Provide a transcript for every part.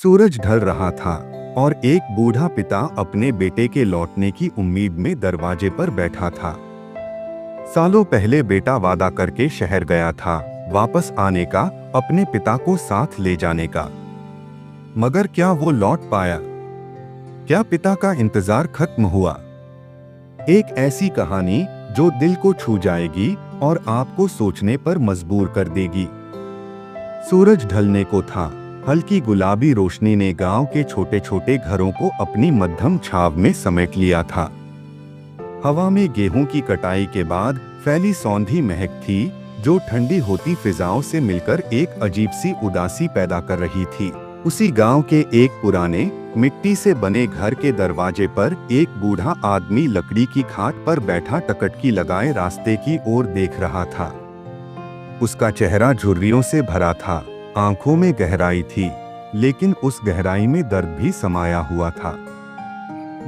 सूरज ढल रहा था और एक बूढ़ा पिता अपने बेटे के लौटने की उम्मीद में दरवाजे पर बैठा था। सालों पहले बेटा वादा करके शहर गया था, वापस आने का, अपने पिता को साथ ले जाने का। मगर क्या वो लौट पाया? क्या पिता का इंतजार खत्म हुआ? एक ऐसी कहानी जो दिल को छू जाएगी और आपको सोचने पर मजबूर कर देगी। सूरज ढलने को था। हल्की गुलाबी रोशनी ने गांव के छोटे छोटे घरों को अपनी मध्यम छाव में समेट लिया था। हवा में गेहूं की कटाई के बाद फैली सौंधी महक थी, जो ठंडी होती फिजाओं से मिलकर एक अजीब सी उदासी पैदा कर रही थी। उसी गांव के एक पुराने मिट्टी से बने घर के दरवाजे पर एक बूढ़ा आदमी लकड़ी की खाट पर बैठा टकटकी लगाए रास्ते की ओर देख रहा था। उसका चेहरा झुर्रियों से भरा था, आंखों में गहराई थी, लेकिन उस गहराई में दर्द भी समाया हुआ था।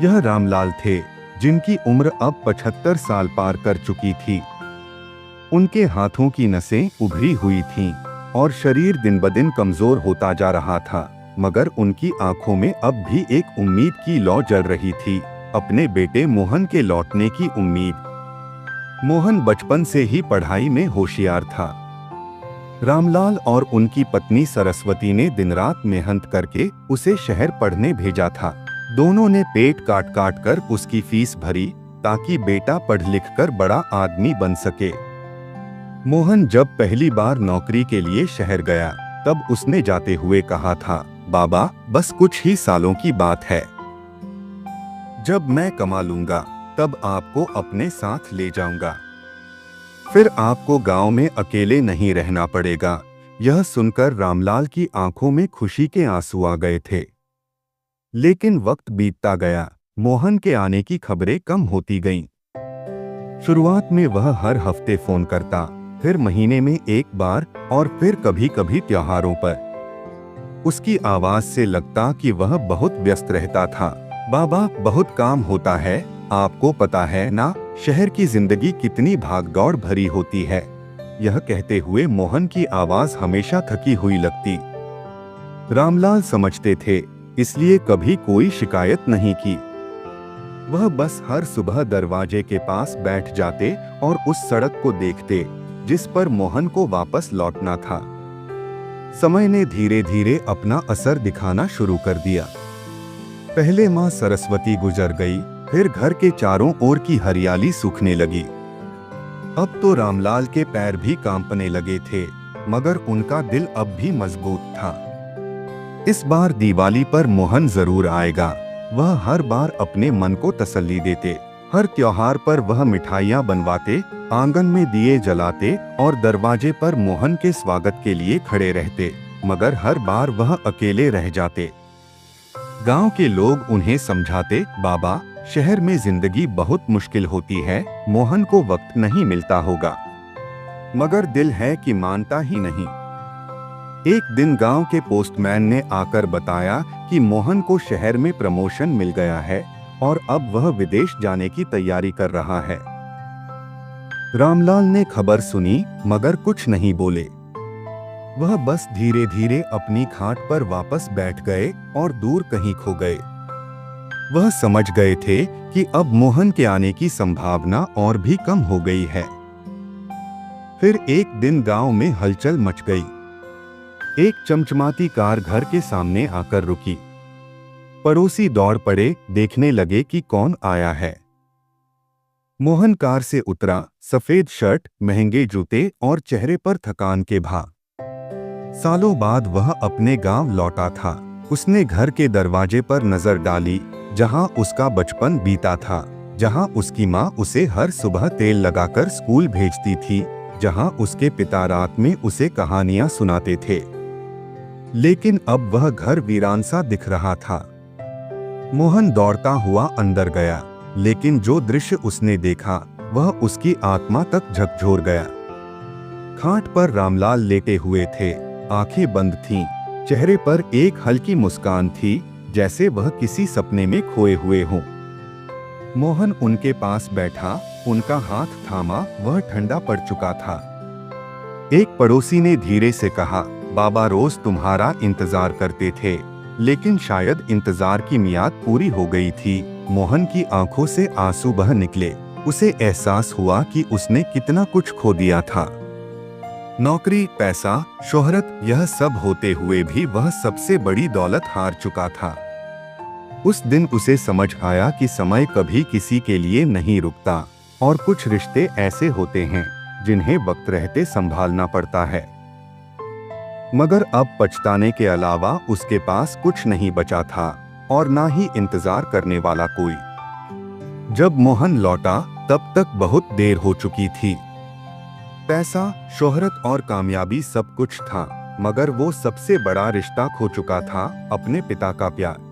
यह रामलाल थे, जिनकी उम्र अब 75 साल पार कर चुकी थी। उनके हाथों की नसें उभरी हुई थीं और शरीर दिन ब दिन कमजोर होता जा रहा था, मगर उनकी आंखों में अब भी एक उम्मीद की लौ जल रही थी, अपने बेटे मोहन के लौटने की उम्मीद। मोहन बचपन से ही पढ़ाई में होशियार था। रामलाल और उनकी पत्नी सरस्वती ने दिन रात मेहनत करके उसे शहर पढ़ने भेजा था। दोनों ने पेट काट काट कर उसकी फीस भरी, ताकि बेटा पढ़ लिख कर बड़ा आदमी बन सके। मोहन जब पहली बार नौकरी के लिए शहर गया, तब उसने जाते हुए कहा था, बाबा, बस कुछ ही सालों की बात है। जब मैं कमा लूंगा, तब आपको अपने साथ ले जाऊंगा। फिर आपको गांव में अकेले नहीं रहना पड़ेगा। यह सुनकर रामलाल की आंखों में खुशी के आंसू आ गए थे। लेकिन वक्त बीतता गया, मोहन के आने की खबरें कम होती गईं। शुरुआत में वह हर हफ्ते फोन करता, फिर महीने में एक बार और फिर कभी कभी त्योहारों पर। उसकी आवाज से लगता कि वह बहुत व्यस्त रहता था। बाबा, बहुत काम होता है, आपको पता है ना, शहर की जिंदगी कितनी भागदौड़ भरी होती है। यह कहते हुए मोहन की आवाज हमेशा थकी हुई लगती। रामलाल समझते थे, इसलिए कभी कोई शिकायत नहीं की। वह बस हर सुबह दरवाजे के पास बैठ जाते और उस सड़क को देखते जिस पर मोहन को वापस लौटना था। समय ने धीरे धीरे अपना असर दिखाना शुरू कर दिया। पहले माँ सरस्वती गुजर गई, फिर घर के चारों ओर की हरियाली सूखने लगी। अब तो रामलाल के पैर भी कांपने लगे थे, मगर उनका दिल अब भी मजबूत था। इस बार दिवाली पर मोहन जरूर आएगा, वह हर बार अपने मन को तसल्ली देते। हर त्योहार पर वह मिठाइयाँ बनवाते, आंगन में दिए जलाते और दरवाजे पर मोहन के स्वागत के लिए खड़े रहते, मगर हर बार वह अकेले रह जाते। गांव के लोग उन्हें समझाते, बाबा, शहर में जिंदगी बहुत मुश्किल होती है, मोहन को वक्त नहीं मिलता होगा। मगर दिल है कि मानता ही नहीं। एक दिन गांव के पोस्टमैन ने आकर बताया कि मोहन को शहर में प्रमोशन मिल गया है और अब वह विदेश जाने की तैयारी कर रहा है। रामलाल ने खबर सुनी, मगर कुछ नहीं बोले। वह बस धीरे धीरे अपनी खाट पर वापस बैठ गए और दूर कहीं खो गए। वह समझ गए थे कि अब मोहन के आने की संभावना और भी कम हो गई है। फिर एक दिन गांव में हलचल मच गई। एक चमचमाती कार घर के सामने आकर रुकी। पड़ोसी दौड़ पड़े, देखने लगे कि कौन आया है। मोहन कार से उतरा, सफेद शर्ट, महंगे जूते और चेहरे पर थकान के भाव। सालों बाद वह अपने गांव लौटा था। उसने घर के दरवाजे पर नजर डाली, जहां उसका बचपन बीता था, जहां उसकी माँ उसे हर सुबह तेल लगाकर स्कूल भेजती थी, जहां उसके पिता रात में उसे कहानियां सुनाते थे। लेकिन अब वह घर वीरान सा दिख रहा था। मोहन दौड़ता हुआ अंदर गया, लेकिन जो दृश्य उसने देखा वह उसकी आत्मा तक झकझोर गया। खाट पर रामलाल लेटे हुए थे, आंखें बंद थीं, चेहरे पर एक हल्की मुस्कान थी, जैसे वह किसी सपने में खोए हुए हों। मोहन उनके पास बैठा, उनका हाथ थामा, वह ठंडा पड़ चुका था। एक पड़ोसी ने धीरे से कहा, बाबा रोज तुम्हारा इंतजार करते थे, लेकिन शायद इंतजार की मियाद पूरी हो गई थी। मोहन की आंखों से आंसू बह निकले। उसे एहसास हुआ कि उसने कितना कुछ खो दिया था। नौकरी, पैसा, शोहरत, यह सब होते हुए भी वह सबसे बड़ी दौलत हार चुका था। उस दिन उसे समझ आया कि समय कभी किसी के लिए नहीं रुकता और कुछ रिश्ते ऐसे होते हैं जिन्हें वक्त रहते संभालना पड़ता है। मगर अब पछताने के अलावा उसके पास कुछ नहीं बचा था और ना ही इंतजार करने वाला कोई। जब मोहन लौटा तब तक बहुत देर हो चुकी थी। पैसा, शोहरत और कामयाबी सब कुछ था, मगर वो सबसे बड़ा रिश्ता खो चुका था, अपने पिता का प्यार।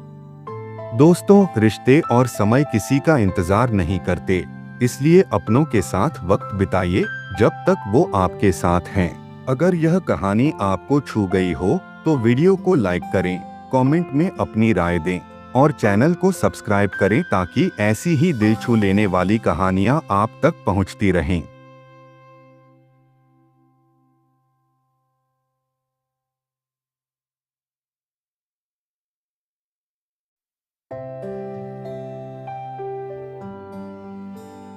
दोस्तों, रिश्ते और समय किसी का इंतजार नहीं करते, इसलिए अपनों के साथ वक्त बिताइए जब तक वो आपके साथ हैं। अगर यह कहानी आपको छू गई हो तो वीडियो को लाइक करें, कमेंट में अपनी राय दें और चैनल को सब्सक्राइब करें ताकि ऐसी ही दिल छू लेने वाली कहानियां आप तक पहुंचती रहें।